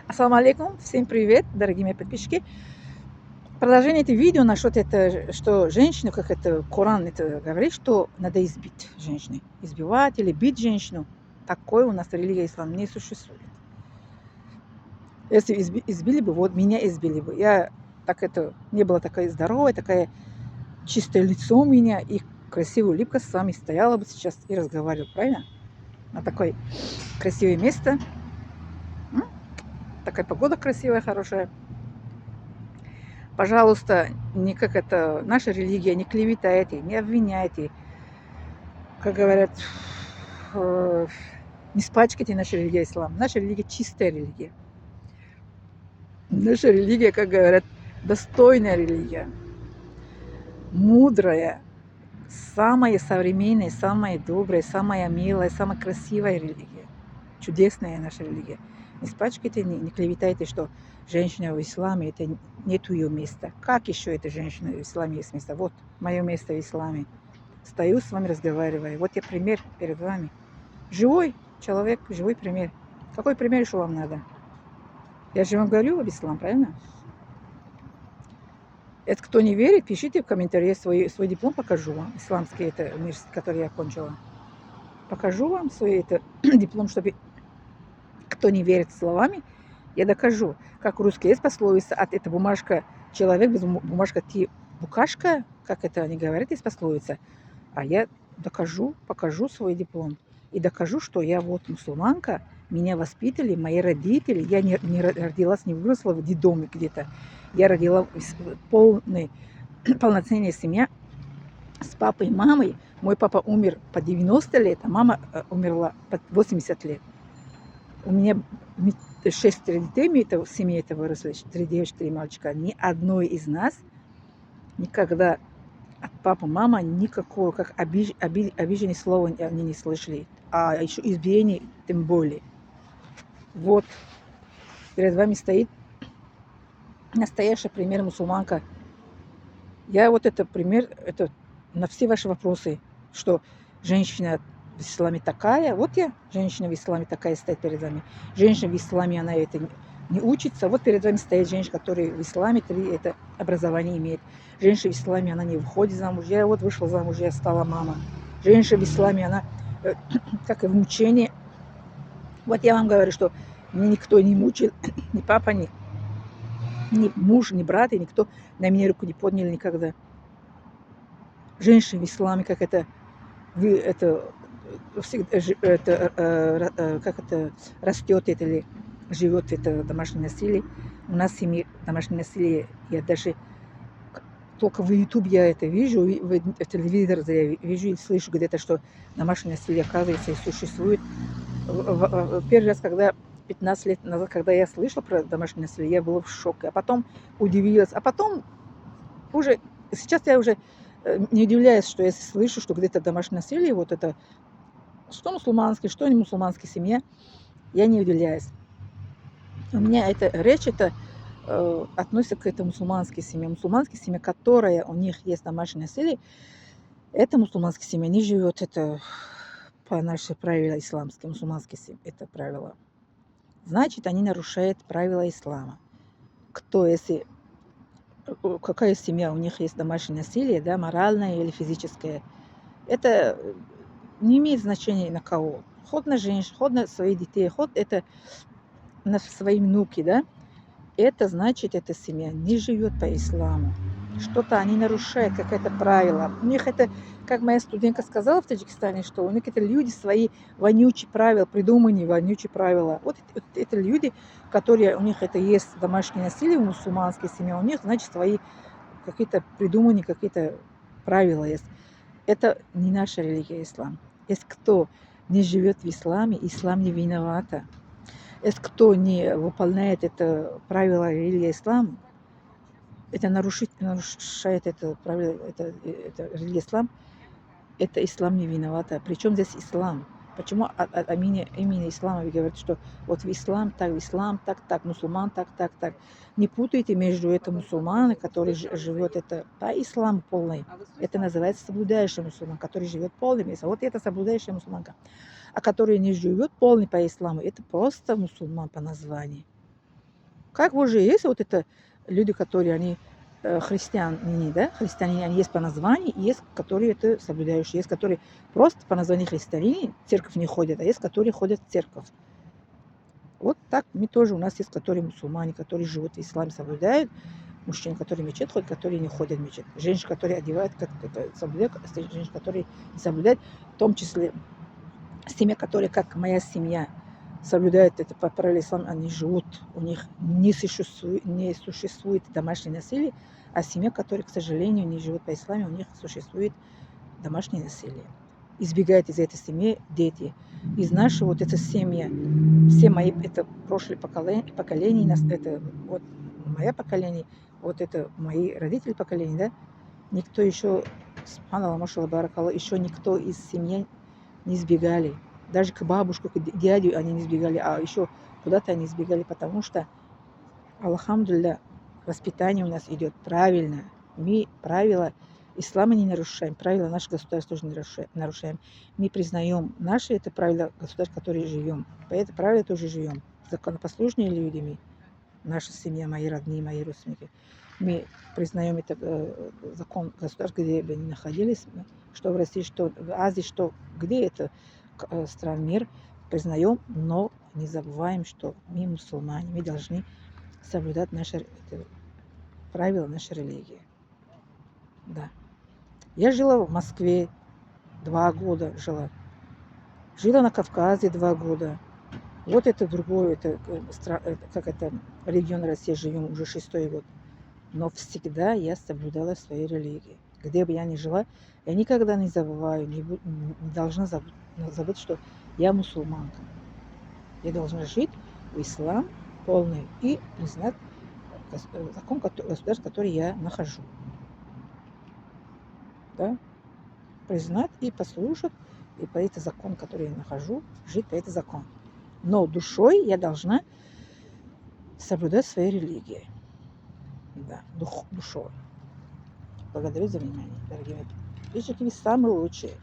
Ассаламу алейкум, всем привет, дорогие мои подписчики. Продолжение этого видео насчет это, что женщину, как это Коран это говорит, что надо избить женщины. Избивать или бить женщину. Такое у нас религия ислам не существует. Если избили бы, вот меня избили бы. Я так это не была такая здоровая, такая чистое лицо у меня и красивая улыбка с вами стояла бы сейчас и разговаривала, правильно? На такое красивое место. М? Такая погода красивая, хорошая. Пожалуйста, не как это, наша религия, не клеветайте, не обвиняйте. Как говорят, э, не спачкайте нашу религию ислам. Наша религия чистая религия. Наша религия, как говорят, достойная религия, мудрая, самая современная, самая добрая, самая милая, самая красивая религия. Чудесная наша религия. Не спачкайте, не клеветайте, что женщина в исламе, это нет ее места. Как еще эта женщина в исламе есть место? Вот мое место в исламе. Стою с вами, разговариваю. Вот я пример перед вами. Живой человек, живой пример. Какой пример еще вам надо? Я же вам говорю об ислам, правильно? Это кто не верит, пишите в комментариях свой диплом, покажу вам. Исламский это университет, который я окончила. Покажу вам свой это, диплом, чтобы кто не верит словами, я докажу. Как русский есть пословица, от это бумажка человек, без бумажка ты букашка, как это они говорят, есть пословица. А я докажу, покажу свой диплом. И докажу, что я вот мусульманка, меня воспитали мои родители. Я не родилась, не выросла в детдоме где-то. Я родила полноценная семья с папой и мамой. Мой папа умер по 90 лет, а мама умерла по 80 лет. У меня 6 детей, в семье это выросли, 3 девочки, 3 мальчика. Ни одной из нас никогда от папы, мама никакого, как обиженные слова они не слышали. А еще избиений тем более. Вот перед вами стоит настоящий пример мусульманка. Я вот это пример, это на все ваши вопросы, что женщина в исламе такая, вот я, женщина в исламе такая стоит перед вами. Женщина в исламе, она это не учится. Вот перед вами стоит женщина, которая в исламе 3 это образование имеет. Женщина в исламе, она не выходит замуж. Я вот вышла замуж, я стала мама. Женщина в исламе, она как и в мучении. Вот я вам говорю, что мне никто не мучил, ни папа, ни муж, ни брат, и никто на меня руку не поднял никогда. Женщина в исламе, как это, всегда, как это растет это или живет это домашнее насилие. У нас в семье домашнее насилие, я даже только в YouTube я это вижу, в телевизоре я вижу и слышу где-то, что домашнее насилие оказывается и существует. Первый раз, когда 15 лет назад, когда я слышала про домашнее насилие, я была в шоке. А потом удивилась. А потом уже, сейчас я уже не удивляюсь, что я слышу, что где-то домашнее насилие, вот это, что мусульманский, что не мусульманский семья, я не удивляюсь. У меня эта речь, это относится к этой мусульманской семье. Мусульманская семья, которая у них есть домашнее насилие, это мусульманская семья не живет это по нашим правилам исламским, мусульманские семьи, это правило. Значит, они нарушают правила ислама. Кто, если какая семья у них есть домашнее насилие, да, моральное или физическое, это не имеет значения на кого. Ход на женщин, ход на своих детей, ход это на свои внуки, да. Это значит, эта семья не живет по исламу. Что-то они нарушают, какое-то правило. У них это, как моя студентка сказала в Таджикистане, что у них это люди свои вонючие правила, придуманные вонючие правила. Вот это люди, которые, у них это есть домашнее насилие в мусульманской семье, у них, значит, свои какие-то придуманные какие-то правила есть. Это не наша религия ислам. Если кто не живет в исламе, ислам не виновата. Если кто не выполняет это правило религии ислам, это нарушает это правило, это религия ислам, это ислам не виновата. Причем здесь ислам? Почему имени ислама вы говорите, что вот в ислам так, мусульман так. Не путайте между это мусульманы, который живет это по исламу полный. Это называется соблюдающий мусульман, который живет полным. А вот это соблюдающая мусульманка. А который не живет полный по исламу, это просто мусульман по названию. Как уже есть вот это люди, которые они христиане, да, христиане, они есть по названию, и есть, которые это соблюдающие, есть, которые просто по названию христиане, в церковь не ходят, а есть, которые ходят в церковь. Вот так мы тоже, у нас есть, которые мусульмане, которые живут в исламе, соблюдают, мужчины, которые в мечеть ходят, которые не ходят в мечеть, женщины, которые одевают, как соблюдают, женщины, которые не соблюдают, в том числе семья, которые, как моя семья, соблюдают это по правилам ислама, они живут, у них не существует домашнее насилие, а семья, которая, к сожалению, не живет по исламу, у них существует домашнее насилие. Избегают из этой семьи дети. Из нашей вот этой семьи, все мои, это прошлые поколения, это вот мое поколение, вот это мои родители поколения, да, никто еще, субханаллах, машаллах, баракаллах, еще никто из семьи не избегали. Даже к бабушке, к дяде они не избегали, а еще куда-то они избегали, потому что, алхамдулилля, воспитание у нас идет правильно. Мы правила ислама не нарушаем, правила нашего государства тоже не нарушаем. Мы признаем наши это правила государства, в котором живем. По этому правилу тоже живем. Законопослушные люди мы, наша семья, мои родные, мои родственники. Мы признаем это закон государства, где бы ни находились, что в России, что в Азии, что где это стран мир, признаем, но не забываем, что мы мусульмане, мы должны соблюдать наши правила нашей религии. Да. Я жила в Москве 2 года, жила на Кавказе 2 года. Вот это другое, это как это регион России живем уже 6-й год. Но всегда я соблюдала своей религии. Где бы я ни жила, я никогда не забываю, не должна забыть, что я мусульманка. Я должна жить в ислам полный и признать закон государства, в котором я нахожу. Да? Признать и послушать, и по этому закону, который я нахожу, жить по этому закону. Но душой я должна соблюдать своей религией. Да, душой. Благодарю за внимание, дорогие мои подписчики, вы самые лучшие.